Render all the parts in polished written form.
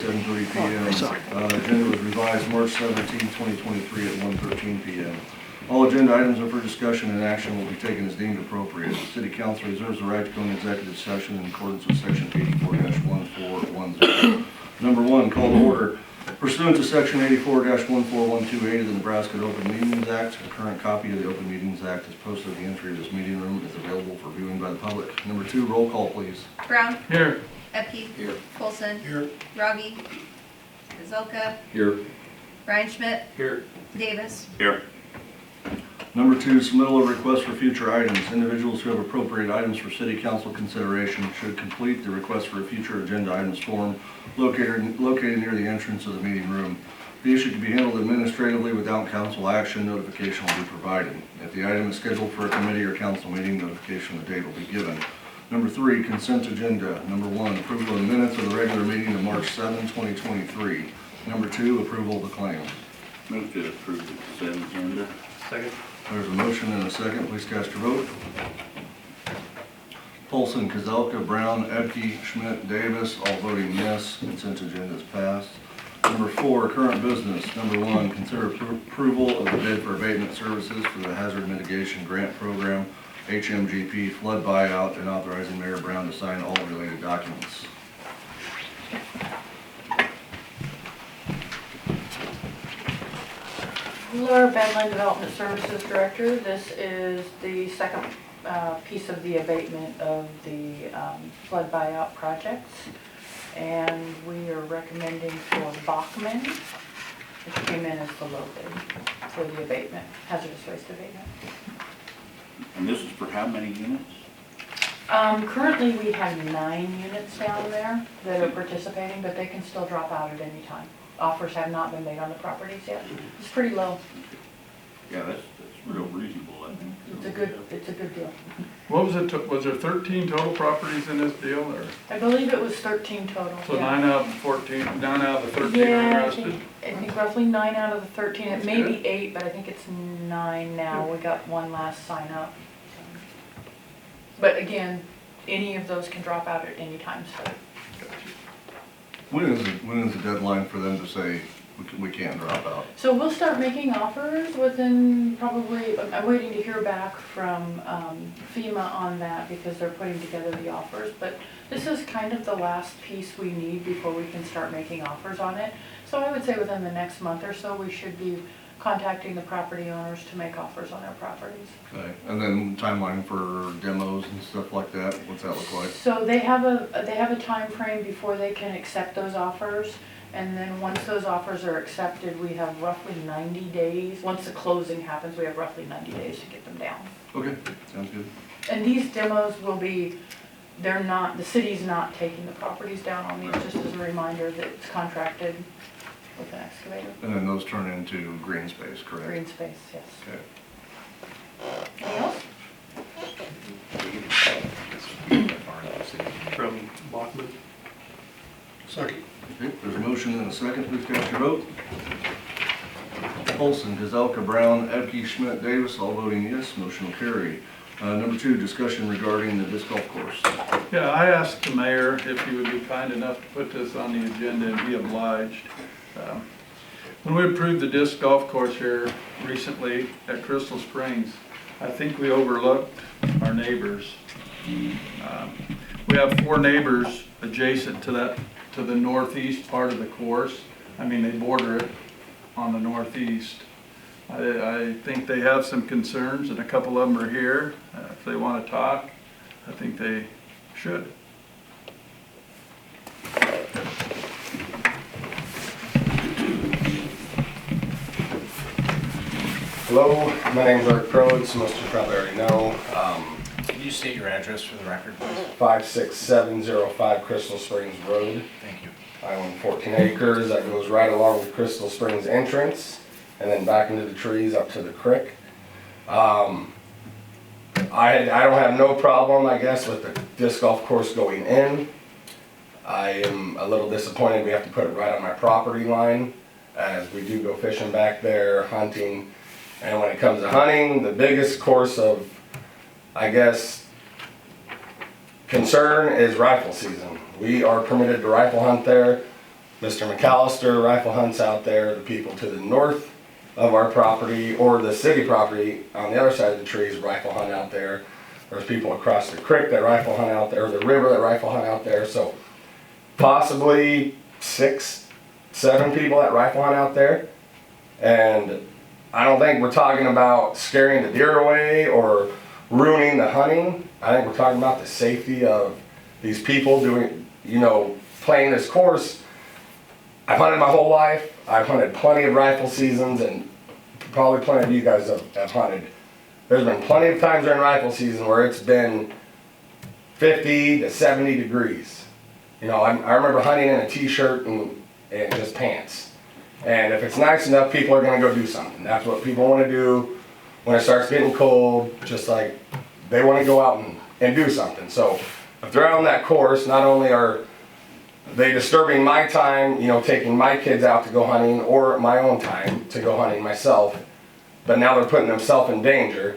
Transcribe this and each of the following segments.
7:30 p.m. Agenda was revised March 17, 2023 at 1:13 p.m. All agenda items are for discussion and action will be taken as deemed appropriate. The City Council reserves the right to go into executive session in accordance with Section 84-1410. Number 1, call to order. Pursuant to Section 84-14128 of the Nebraska Open Meetings Act, a current copy of the Open Meetings Act is posted at the entry of this meeting room and is available for viewing by the public. Number 2, roll call, please. Brown. Here. Epke. Here. Colson. Here. Rogge. Kazelka. Here. Brian Schmidt. Here. Davis. Here. Number 2, submittal of requests for future items. Individuals who have appropriate items for City Council consideration should complete the request for a future agenda items form located near the entrance of the meeting room. The issue can be handled administratively without council action. Notification will be provided. If the item is scheduled for a committee or council meeting, notification of the date will be given. Number 3, consent agenda. Number 1, approval of the minutes of the regular meeting of March 7, 2023. Number 2, approval of the claims. Move to approve the consent agenda. Second. There's a motion and a second. Please cast your vote. Polson, Kazelka, Brown, Epke, Schmidt, Davis, all voting yes. Consent agenda is passed. Number 4, current business. Number 1, consider approval of the bid for abatement services for the Hazard Mitigation Grant Program, HMGP flood buyout, and authorizing Mayor Brown to sign all related documents. Laura Badland, Development Services Director. This is the second piece of the abatement of the flood buyout projects. And we are recommending for Bachman, which came in as the low bid for the abatement, hazardous waste abatement. And this is for how many units? Currently we have 9 units down there that are participating, but they can still drop out at any time. Offers have not been made on the properties yet. It's pretty low. Yeah, that's real reasonable, I think. It's a good deal. What was it, was there 13 total properties in this deal, or? I believe it was 13 total. So yeah. 9 out of the 14, 9 out of the 13 are Yeah, interested? I think roughly 9 out of the 13. It may be 8, but I think it's 9 now. We got one last sign up. But again, any of those can drop out at any time. So. When is the deadline for them to say we can't drop out? So we'll start making offers within probably, I'm waiting to hear back from FEMA on that because they're putting together the offers. But this is kind of the last piece we need before we can start making offers on it. So I would say within the next month or so, we should be contacting the property owners to make offers on their properties. Okay, and then timeline for demos and stuff like that, what's that look like? So they have a time frame before they can accept those offers, and then once those offers are accepted, we have roughly 90 days. Once the closing happens, we have roughly 90 days to get them down. Okay, sounds good. And these demos will be, the city's not taking the properties down on these, just as a reminder that it's contracted with an excavator. And then those turn into green space, correct? Green space, yes. Okay. Anything else? From Bachman. Second. Okay, there's a motion and a second. Please cast your vote. Polson, Kazelka, Brown, Epke, Schmidt, Davis, all voting yes. Motion will carry. Number 2, discussion regarding the disc golf course. Yeah, I asked the mayor if he would be kind enough to put this on the agenda, and he obliged. When we approved the disc golf course here recently at Crystal Springs, I think we overlooked our neighbors. We have 4 neighbors adjacent to the northeast part of the course. I mean, they border it on the northeast. I think they have some concerns, and a couple of them are here. If they want to talk, I think they should. Hello, my name's Eric Crodes, most of you probably already know. Can you state your address for the record, please? 56705 Crystal Springs Road. Thank you. I own 14 acres that goes right along the Crystal Springs entrance and then back into the trees up to the creek. I don't have no problem, I guess, with the disc golf course going in. I am a little disappointed we have to put it right on my property line, as we do go fishing back there, hunting. And when it comes to hunting, the biggest course of, I guess, concern is rifle season. We are permitted to rifle hunt there. Mr. McAllister rifle hunts out there, the people to the north of our property, or the city property on the other side of the trees rifle hunt out there. There's people across the creek that rifle hunt out there, or the river that rifle hunt out there, so possibly 6, 7 people that rifle hunt out there. And I don't think we're talking about scaring the deer away or ruining the hunting. I think we're talking about the safety of these people doing, playing this course. I've hunted my whole life. I've hunted plenty of rifle seasons, and probably plenty of you guys have hunted. There's been plenty of times during rifle season where it's been 50 to 70 degrees. I remember hunting in a t-shirt and just pants. And if it's nice enough, people are gonna go do something. That's what people wanna do when it starts getting cold, just like they wanna go out and do something. So if they're out on that course, not only are they disturbing my time, taking my kids out to go hunting, or my own time to go hunting myself, but now they're putting themselves in danger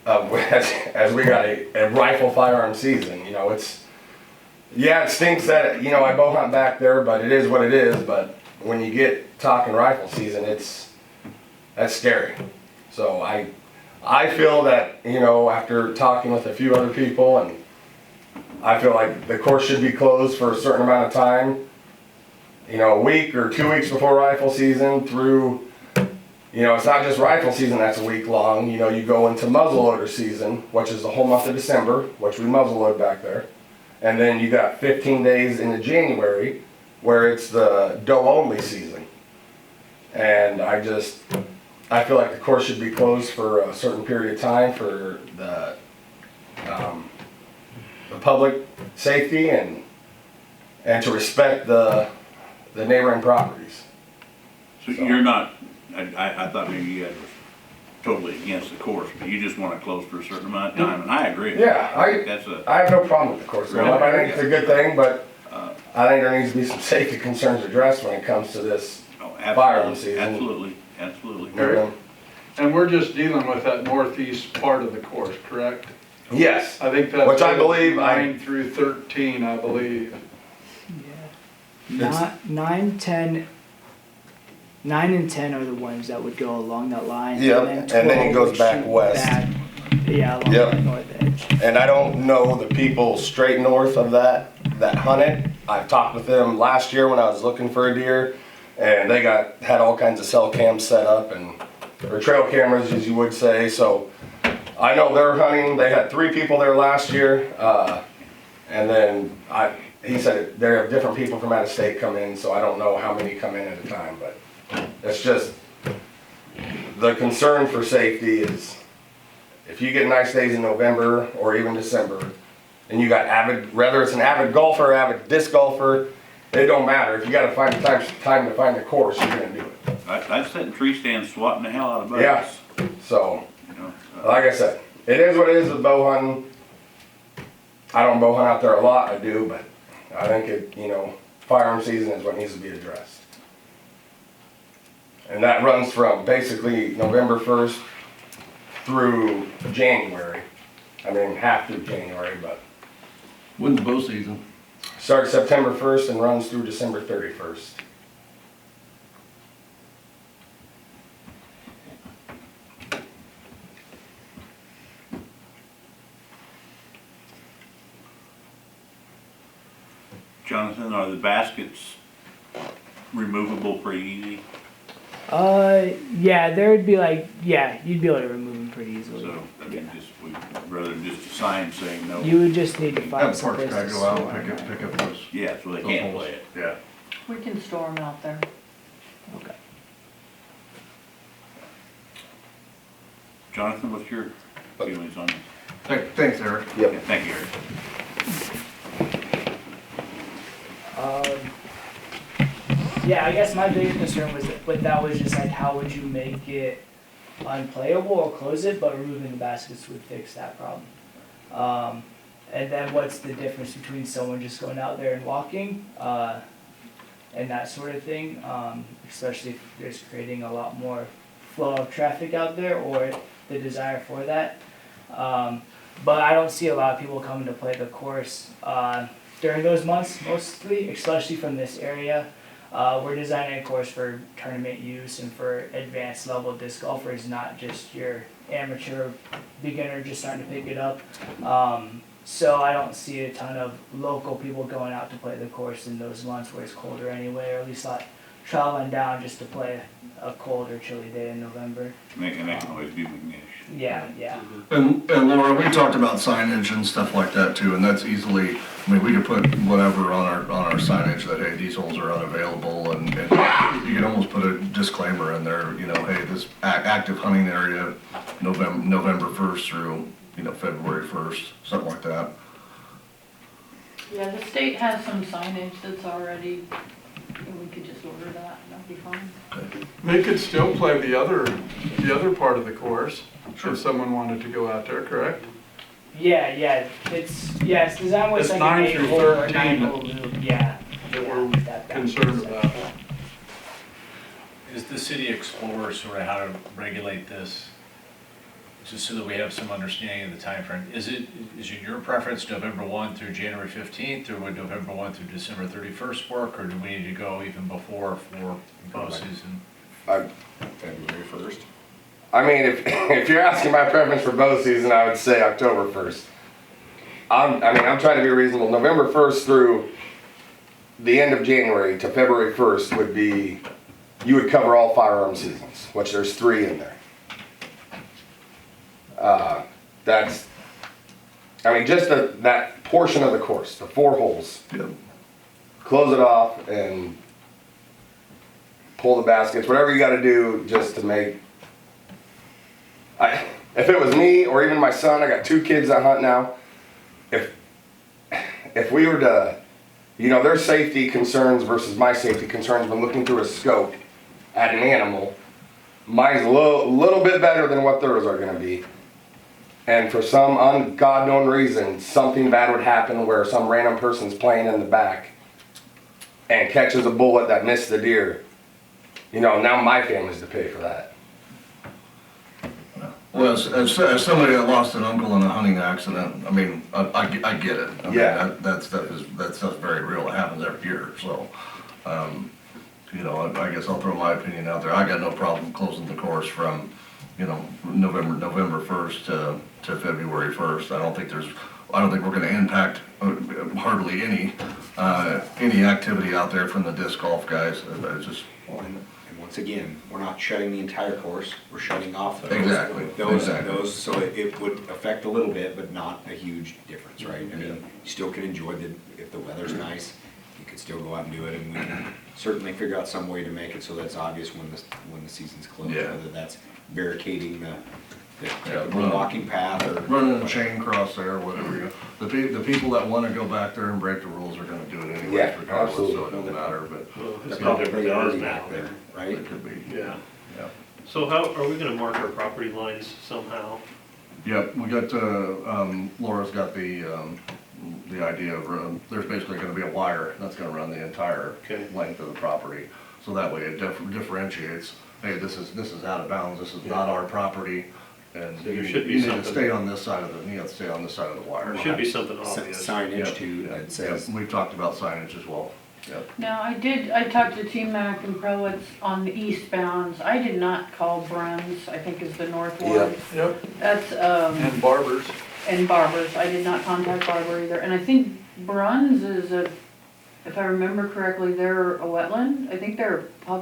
as we got a rifle firearm season. It stinks that, I bow hunt back there, but it is what it is. But when you get talking rifle season, that's scary. So I feel that, after talking with a few other people, and I feel like the course should be closed for a certain amount of time, a week or 2 weeks before rifle season through, it's not just rifle season that's a week long. You go into muzzleloader season, which is the whole month of December, which we muzzleload back there. And then you got 15 days into January where it's the doe only season. And I feel like the course should be closed for a certain period of time for the public safety and to respect the neighboring properties. So you're not, I thought maybe you guys were totally against the course, but you just want it closed for a certain amount of time, and I agree. Yeah, I have no problem with the course. Really? I think it's a good thing, but I think there needs to be some safety concerns addressed when it comes to this firearm season. Absolutely. And we're just dealing with that northeast part of the course, correct? Yes. I think that's. Which I believe 9 through 13, I believe. Yeah. 9, 10, 9 and 10 are the ones that would go along that line. Yep, and then it goes back west. Along Yep. that north edge. And I don't know the people straight north of that hunt it. I've talked with them last year when I was looking for a deer, and they had all kinds of cell cams set up, or trail cameras, as you would say. So I know they're hunting. They had 3 people there last year, and then he said there have different people from out of state come in, so I don't know how many come in at a time, but it's just the concern for safety is if you get nice days in November or even December, and you got whether it's an avid golfer or avid disc golfer, it don't matter. If you got to find time to find the course, you're gonna do it. I've sat in tree stands swatting the hell out of bugs. Yeah. So, like I said, it is what it is with bow hunting. I don't bow hunt out there a lot, I do, but I think firearm season is what needs to be addressed. And that runs from basically November 1st through January. I mean, half through January, but When's bow season? starts September 1st and runs through December 31st. Jonathan, are the baskets removable pretty easy? Yeah, there would be you'd be able to remove them pretty easily. So, we'd rather than just a sign saying no. You would just need to find Have some parks place guy to go out store and them. pick up those. Yeah, so they those can't holes. play it. Yeah. We can store them out there. Okay. Jonathan, what's your feelings on this? Thanks, Eric. Yep. Yeah, thank you, Eric. Yeah, I guess my biggest concern with that was just how would you make it unplayable or close it, but removing the baskets would fix that problem. And then what's the difference between someone just going out there and walking, and that sort of thing, especially if there's creating a lot more flow of traffic out there or the desire for that. But I don't see a lot of people coming to play the course during those months mostly, especially from this area. We're designing a course for tournament use and for advanced level disc golfers, not just your amateur beginner just starting to pick it up. So I don't see a ton of local people going out to play the course in those months where it's colder anyway, or at least not traveling down just to play a cold or chilly day in November. And that can always be McNish. Yeah, yeah. And Laura, we talked about signage and stuff like that too, and that's easily, I mean, we could put whatever on our signage that, hey, these holes are unavailable, and you could almost put a disclaimer in there, you know, hey, this active hunting area, November 1st through, you know, February 1st, something like that. Yeah, the state has some signage that's already, and we could just order that, and that'd be fine. They could still play the other part of the course if someone wanted to go out there, correct? Yeah, it's designed with It's like 9 an through 8-hole or 13 9-hole loop, yeah. That Yeah, we're that concerned about. Is the city explorer sort of how to regulate this? Just so that we have some understanding of the time frame. Is it your preference November 1 through January 15th, or would November 1 through December 31st work, or do we need to go even before for bow season? February 1st. I mean, if you're asking my preference for bow season, I would say October 1st. I'm trying to be reasonable. November 1st through the end of January to February 1st would be, you would cover all firearm seasons, which there's 3 in there. Just that portion of the course, the 4 holes. Yeah. Close it off and pull the baskets, whatever you gotta do just to make. If it was me or even my son, I got 2 kids that hunt now. If we were to, their safety concerns versus my safety concerns when looking through a scope at an animal, mine's a little bit better than what theirs are gonna be. And for some God known reason, something bad would happen where some random person's playing in the back and catches a bullet that missed the deer. Now my family's to pay for that. Well, as somebody that lost an uncle in a hunting accident, I mean, I get it. I mean, Yeah. that stuff's very real. It happens every year, so, I guess I'll throw my opinion out there. I got no problem closing the course from, November 1st to February 1st. I don't think we're gonna impact hardly any activity out there from the disc golf guys. It's just. And once again, we're not shutting the entire course, we're shutting off those. Exactly. Those, so it would affect a little bit, but not a huge difference, right? I mean, you still can enjoy if the weather's nice, you could still go out and do it, and we can certainly figure out some way to make it so that's obvious when the season's closed, Yeah. whether that's barricading the Yeah, walking path or. Running a chain cross there, whatever. The people that wanna go back there and break the rules are gonna do it anyway, Yeah, regardless, so it absolutely. doesn't matter, but They're probably already back there, right? it could be. Yeah. Yeah. So how, are we gonna mark our property lines somehow? Yep, we got, Laura's got the idea of, there's basically gonna be a wire that's gonna run the entire Okay. length of the property. So that way it differentiates, hey, this is out of bounds, this is not our property, and So there you should be need to something- stay on this side of the, you have to stay on this side of the wire. There should be something obvious. Signage Yep, too, that yep, says. we've talked about signage as well, yep. Now, I talked to T-Mac and Prowitz on the eastbounds. I did not call Bruns, I think is the north one. Yep. Yep, That's, and barbers. and Barber's. I did not contact Barber either. And I think Bruns is if I remember correctly, they're a wetland. I think they're a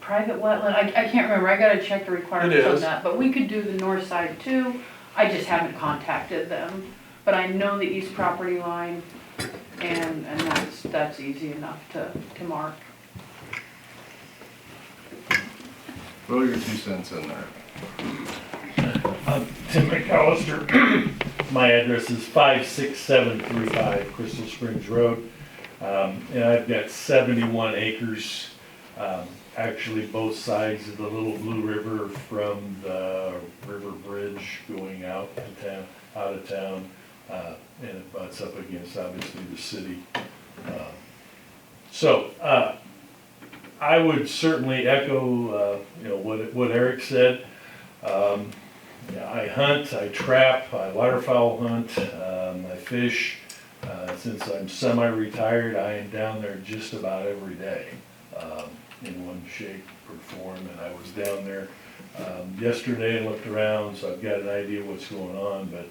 private wetland. I can't remember. I gotta check the requirements on is. that. But we could do the north side too. I just haven't contacted them. But I know the east property line and that's easy enough to mark. Throw your 2 cents in there. Tim McAllister. My address is 56735 Crystal Springs Road. And I've got 71 acres, actually both sides of the Little Blue River from the river bridge going out of town. And it butts up against obviously the city. So I would certainly echo what Eric said. I hunt, I trap, I waterfowl hunt, I fish. since I'm semi-retired, I am down there just about every day, in one shape or form, and I was down there, yesterday and looked around, so I've got an idea what's going on, but,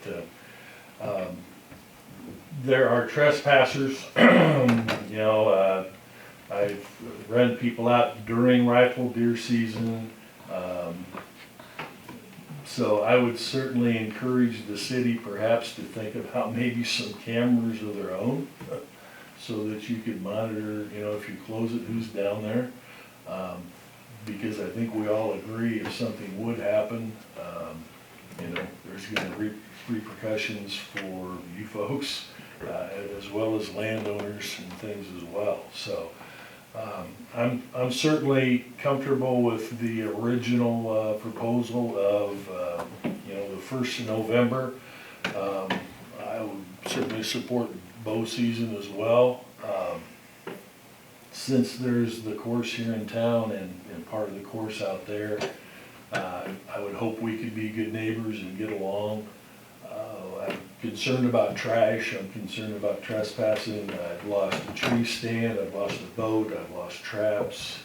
there are trespassers, you know, I've run people out during rifle deer season, so I would certainly encourage the city perhaps to think about maybe some cameras of their own, so that you could monitor, you know, if you close it, who's down there. Because I think we all agree if something would happen, you know, there's gonna be repercussions for you folks, as well as landowners and things as well. So, I'm certainly comfortable with the original proposal of, you know, the 1st of November. I would certainly support bow season as well. Since there's the course here in town and part of the course out there, I would hope we could be good neighbors and get along. I'm concerned about trash, I'm concerned about trespassing, I've lost a tree stand, I've lost a boat, I've lost traps.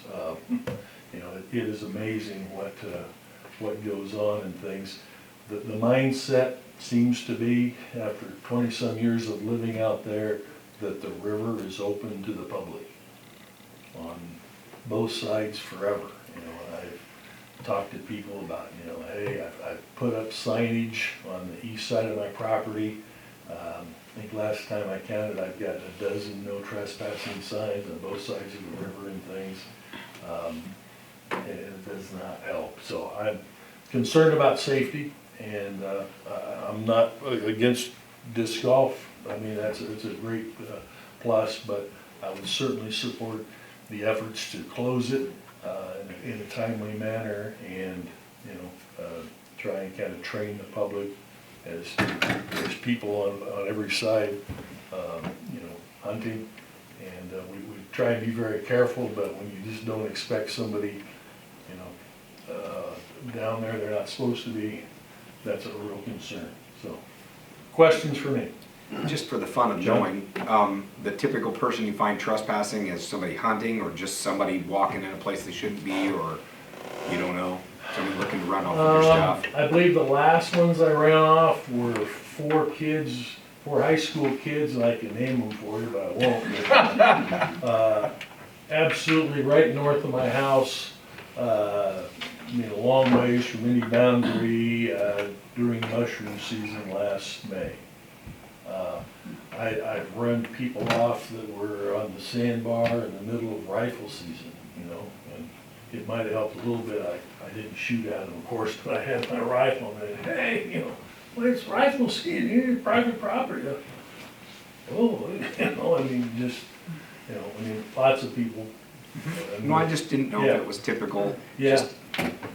You know, it is amazing what goes on and things. The mindset seems to be, after 20-some years of living out there, that the river is open to the public on both sides forever. You know, I've talked to people about, you know, hey, I've put up signage on the east side of my property. I think last time I counted, I've got a dozen no trespassing signs on both sides of the river and things. And it does not help. So I'm concerned about safety, and I'm not against disc golf. I mean, it's a great plus, but I would certainly support the efforts to close it in a timely manner, and, you know, try and kind of train the public as there's people on every side, you know, hunting. And we try and be very careful, but when you just don't expect somebody, you know, down there, they're not supposed to be, that's a real concern. So, questions for me? Just for the fun of knowing, the typical person you find trespassing is somebody hunting, or just somebody walking in a place they shouldn't be, or you don't know, somebody looking to run off with your stuff? I believe the last ones I ran off were 4 high school kids, and I can name them for you, but I won't. Absolutely right north of my house, I mean, a long ways from any boundary, during mushroom season last May. I've run people off that were on the sandbar in the middle of rifle season, you know, and it might have helped a little bit. I didn't shoot at them, of course, but I had my rifle, and I, hey, you know, well, it's rifle season, here's private property. Oh, you know, I mean, just, you know, I mean, lots of people. No, I just didn't know if it was typical, Yeah, just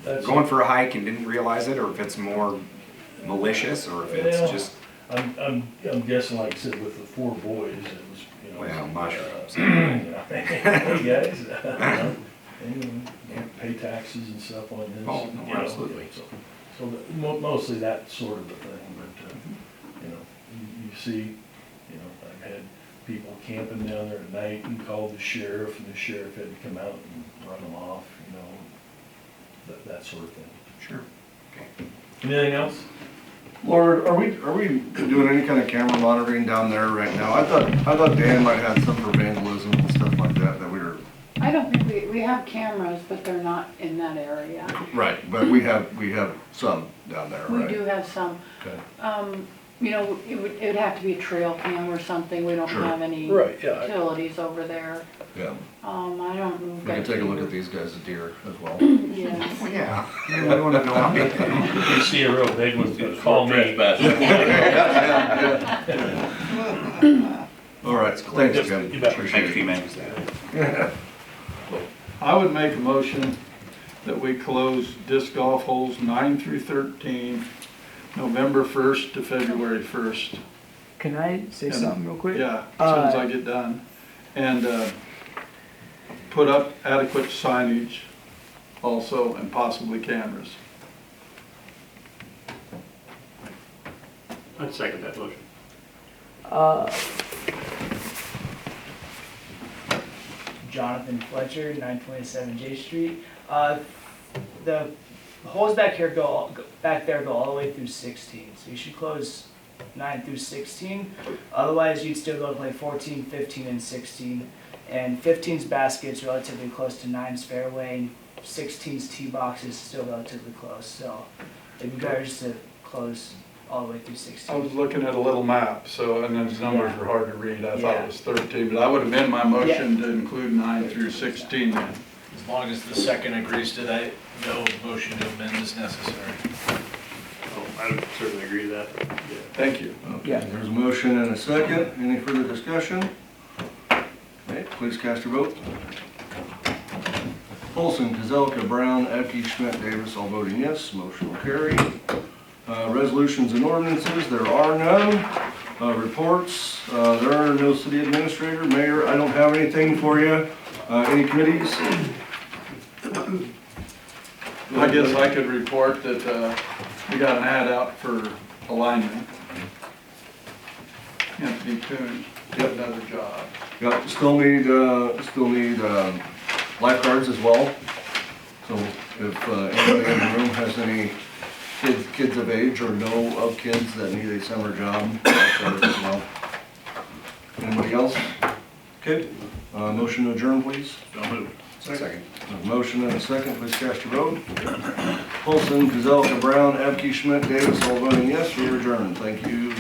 that's going for a hike and didn't realize it, or if it's more malicious, or if it's Well, just, I'm guessing, like I said, with the 4 boys, it was, you know. well, mushrooms. Hey, guys, you know, pay taxes and stuff on this. Oh, no, you know, absolutely. So mostly that sort of a thing, but, you know, you see, you know, I've had people camping down there at night and called the sheriff, and the sheriff had to come out and run them off, you know, that sort of thing. Sure. Anything else? Laura, are we doing any kind of camera monitoring down there right now? I thought Dan might have some for vandalism and stuff like that we were. I don't think we have cameras, but they're not in that area. Right, but we have some down there, right? We do have some. Okay. You know, it would have to be a trail cam or something. We don't Sure. have any Right, yeah. utilities over there. Yeah. I don't know. We can take a look at these guys' deer as well. Yes. Well, yeah, we want to know how big they are. If you see a real big one, call me. All right, thanks, Jim. You bet. Appreciate Thanks, it. man. I would make a motion that we close disc golf holes 9 through 13, November 1st to February 1st. Can I say something real quick? Yeah, as soon as I get done. And put up adequate signage also, and possibly cameras. I'd second that motion. Jonathan Fletcher, 927 J Street. The holes back here back there go all the way through 16, so you should close 9 through 16. Otherwise, you'd still go to play 14, 15, and 16. And 15's basket's relatively close to 9's fairway, and 16's tee box is still relatively close. So it'd be better just to close all the way through 16. I was looking at a little map, so, and those numbers Yeah. were hard to read. I thought Yeah. it was 13, but I would amend my motion to include 9 through 16 then. As long as the second agrees to that, no motion to amend is necessary. Oh, I would certainly agree to that, yeah. Thank you. Okay, there's a motion and a second. Any further discussion? Okay, please cast your vote. Olson, Kazelka, Brown, Ecke, Schmidt, Davis, all voting yes. Motion will carry. Resolutions and ordinances, there are none. Reports, there are no city administrator, mayor, I don't have anything for you. Any committees? I guess I could report that we got an ad out for a lineman. Anthony Coon did another job. Got, still need lifeguards as well. So if anybody in the room has any kids of age or know of kids that need a summer job, lifeguards as well. Anybody else? Okay, motion to adjourn, please. So moved. Second. A motion and a second, please cast your vote. Olson, Kazelka, Brown, Abke, Schmidt, Davis, all voting yes, we are adjourned. Thank you.